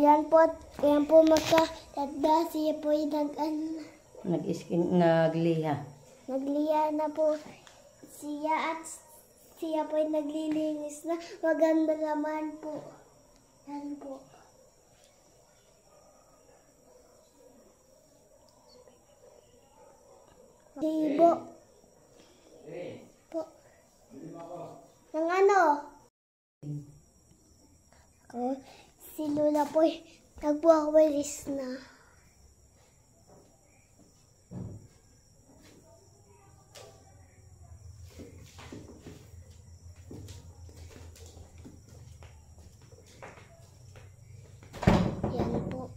Yan po magkatanda. Siya po yung nagliha. Nagliha na po siya at siya po yung naglilinis na. Maganda naman po. Yan po. Sibo. Po. Ng ano? Si Lola po nagbuwawalis na. Yan po.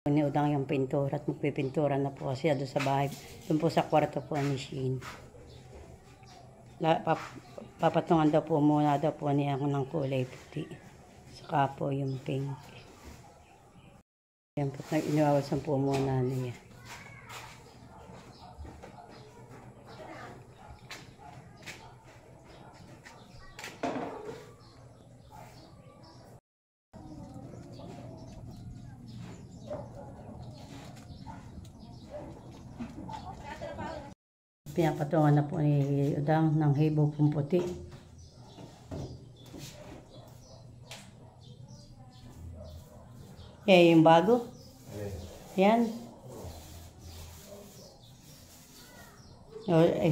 Niudang yung pintura at magpipintura na po siya doon sa bahay. Doon po sa kwarto po ni Shane. Papatungan daw po muna daw po niya ng kulay puti. Saka po yung pink. Yan po, iniwawasan po muna niya. Pinapatungan na po ni Udang ng hibo pong puti. Yung bago? Yan.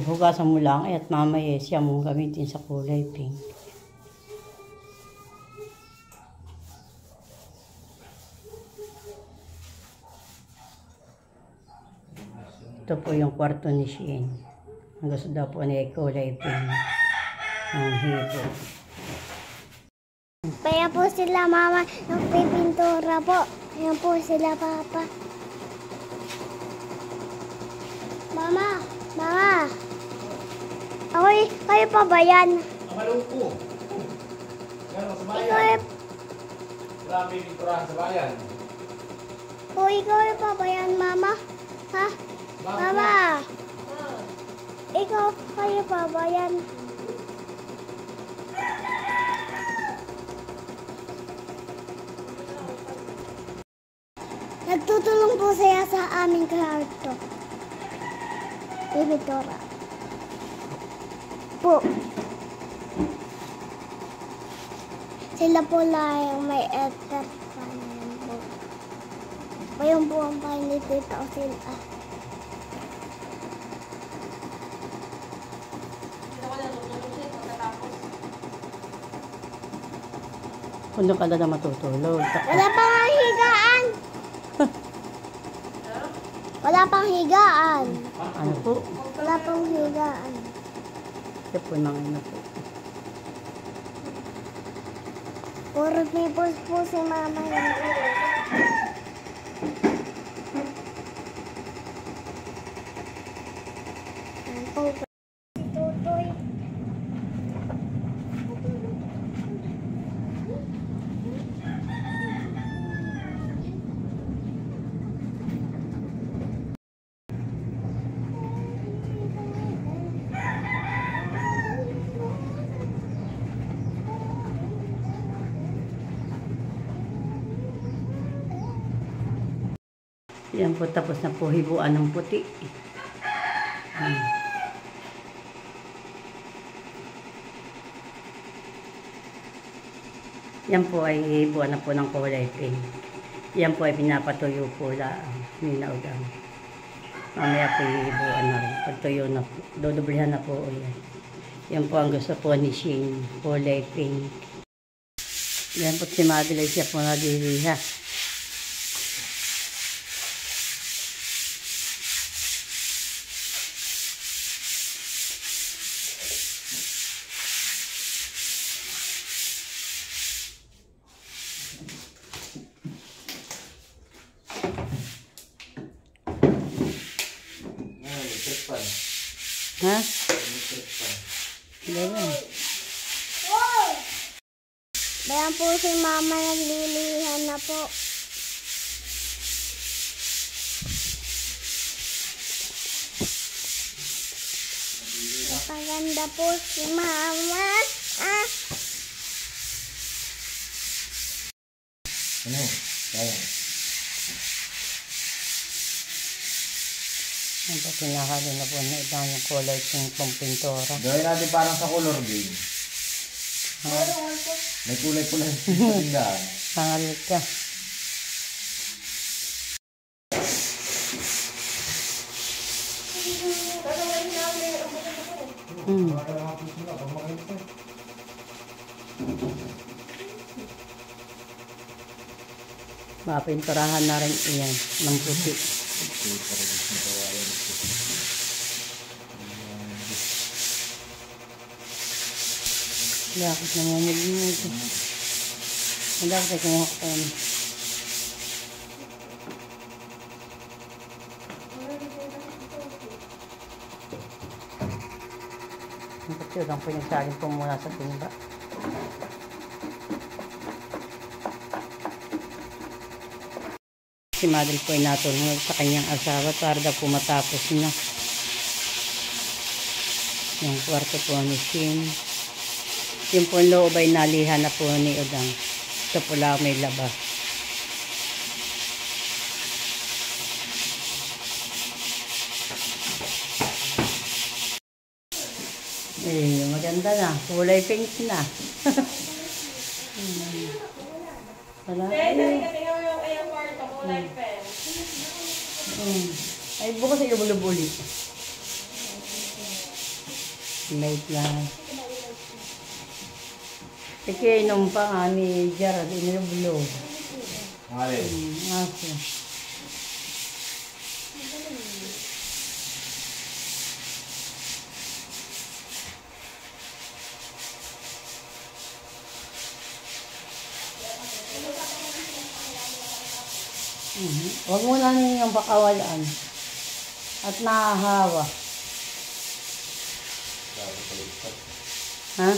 Hugasan mo lang at mamaya siya mong gamitin sa kulay pink. Ito po yung kwarto ni Shane. Ang gusto daw po niya kulay pink ng hibo. Kaya po sila mama nagpipintura po. Kaya po sila papa. Mama! Kayo pa ba yan? Ang malungko. Gano'n sa bayan? Marami pinturahan sa bayan. Ikaw pa ba yan, mama? Ha? Mama! Kayo pa ba yan? Nagtutulong po siya sa aming kwarto. Pintura. Po. Sila po lang may ether fan po. Bayong po ang painit dito sila. Kung doon ka na matutulog. Wala pang higaan. Wala pang higaan. Ano po? Wala pang higaan. Ito po mga ano po. Puro people po si mama. Tutoy. Yan po, tapos na po hibuan ng puti. Yan po ay hibuan na po ng kulay pink. Yan po ay pinapatuyo po lang ni Udang. Mamaya po hibuan na rin. Pagtuyo na po, dodoblihan na po yan. Yan po ang gusto po ni Shane, kulay pink. Yan po si Madeline, siya po nagliliha. Ha? Bayan po si mama naglilihan na po. Napaganda po si mama. Ano? Kaya. Ang pinakali na po na ibang yung kulay pong pintura. Gawin natin parang sa color game. May kulay pula sa tindahan. Pangalit ka. Mapinturahan na rin iyan ng puti. Bakit namumulmul? Bakit kumuha ko yan? Ito lang po nagsaling po muna sa timba. Si Madel po ay natulungan sa kanyang asawa para daw po matapos na. Yung kwarto po ni Shin. Yung po loob ay nalihan na po ni Udang. Ito po lang may labas. Eh, maganda na. Kulay pink na. Wala. Ay, bukas ay lubuli. Light lang. Ikinom pa nga ni Gerard, inilublo. Alin? Aso. Huwag mo na ninyong pakawalaan. At nahahawa. Ha?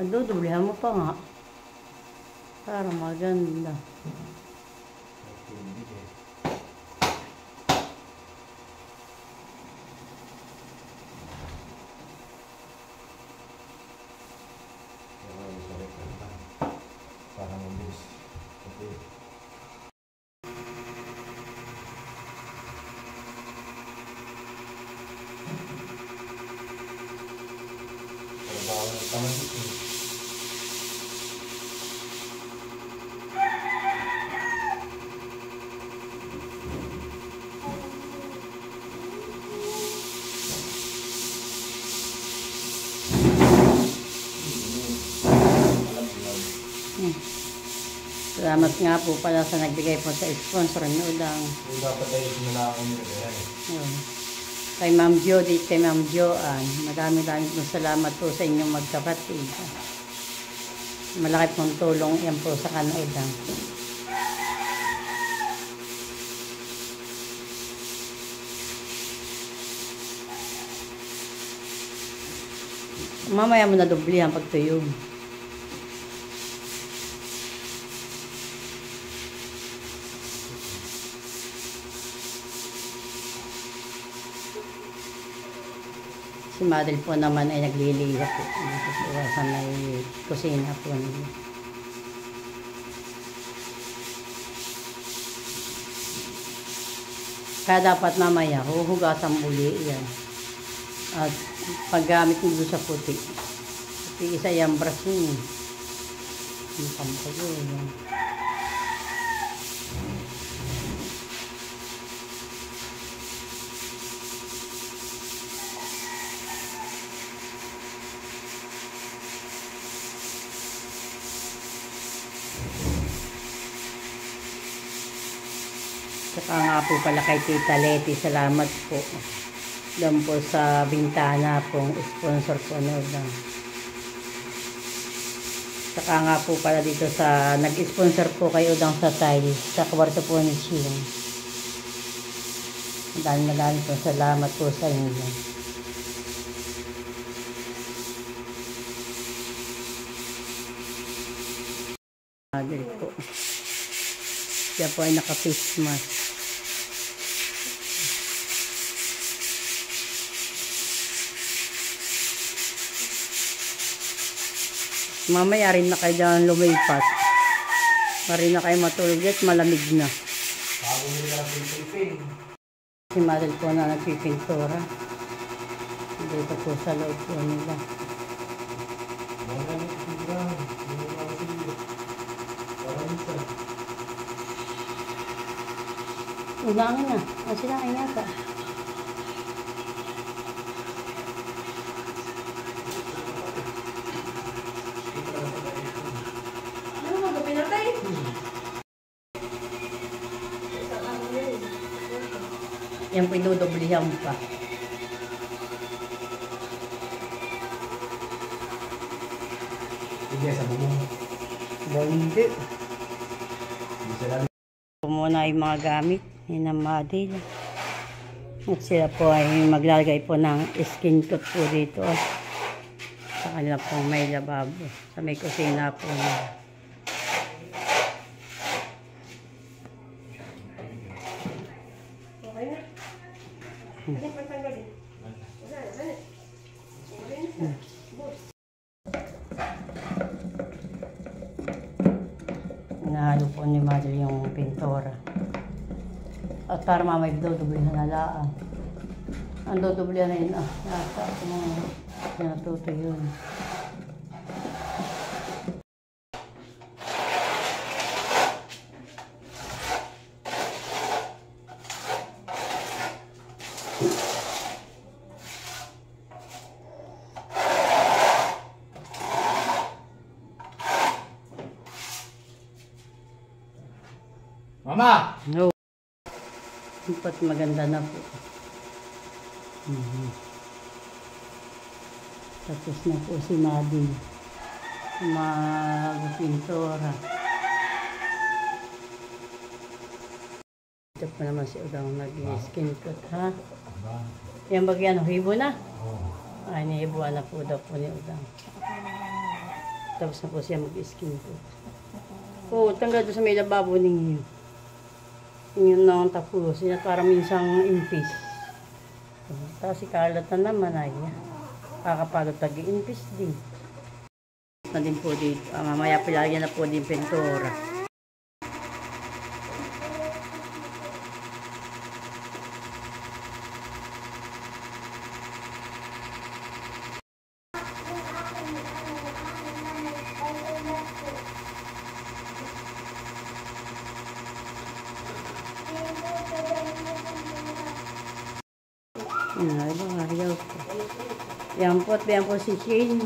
Dublihan mo pa nga. Para maganda. Parang mabilis. Okay. Trabaho ng kamatis eh. Salamat nga po pala sa nagbigay po sa sponsor ng Udang. Kung dapat ay sinala akong nila yan eh. Yun. Kay Ma'am Jody, kay Ma'am Joanne, marami-rami po salamat po sa inyong magkapatid. Malaki pong tulong yan po sa Udang. Mamaya mo na dublihan pag tuyo. Si Madel po naman ay nagliliha po. Sa may kusina po niya. Kaya dapat mamaya, huhugasan muli yan. At paggamit nyo sa puti. Puti isa yung brush nyo. Yung pampago yan. Saka nga po pala kay Tita Leti, salamat po. Doon po sa bintana pong sponsor po Udang. Saka nga po pala dito sa nag-sponsor po kay Udang sa tiles sa kwarto po ni Shin. Madami po salamat po sa inyo. Madel po. Siya po ay naka-face mask. Mamaya rin na kayo dyan lumipat. Marin na kayo matulog at malamig na. Bago nila ang pipin. Si Maril po na nagpipintura. Dito po sa loob po nila. Ulangin na. Ang silangin yata. Ano mo gabi natin? Yan po inudoblihan pa. Hindi sa bubong. Hindi. Hindi sila. Po muna yung mga gamit ni Namadil. At sila po ay maglalagay po ng skin coat po dito. Sa kanila po may lababo. Sa may kusina po nila. Okay na. Ano pa tanggalin? Wala, wala. Nahalo po ni Madel yung pintura. At para mamay dodoblihan na laan. Ang dodoblihan na yun, nasa natuto yun. Mama! No. Dapat maganda na po. Tapos na po si Nadine magpintura. Ito po naman si Udang nag-skin coat, ha? Yan bagyan, hibo na? Ay, nihibuan na po daw po ni Udang. Tapos na po siya mag-skin coat. Oo, tanggal doon sa may lababo ninyo. Yun na ang tapos. Yan para minsang impis. Tapos si Carlot na naman ay kakapagod tag-impis din. Na din po dito. Mamaya pilagyan na po din pintura. Ayaw po. Yan po si Shane.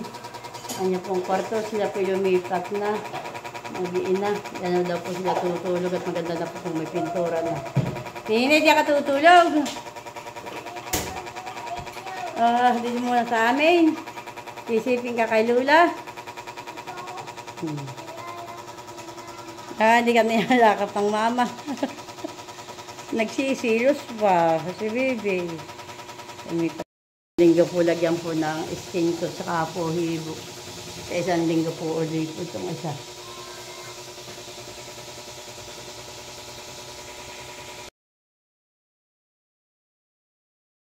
Kanya pong kwarto. Sila po lumipat na. Mag-iina. Yan daw po sila tutulog at maganda na po kung may pintura na. Nini, di ka tutulog. Dito muna sa amin. Isipin ka kay Lula. Hindi kami nalakap ng mama. Nagsisilos pa si Bibi. Linggo po lagyan po ng skin ko sa po hibo. Sa isang linggo po ulit po itong isa.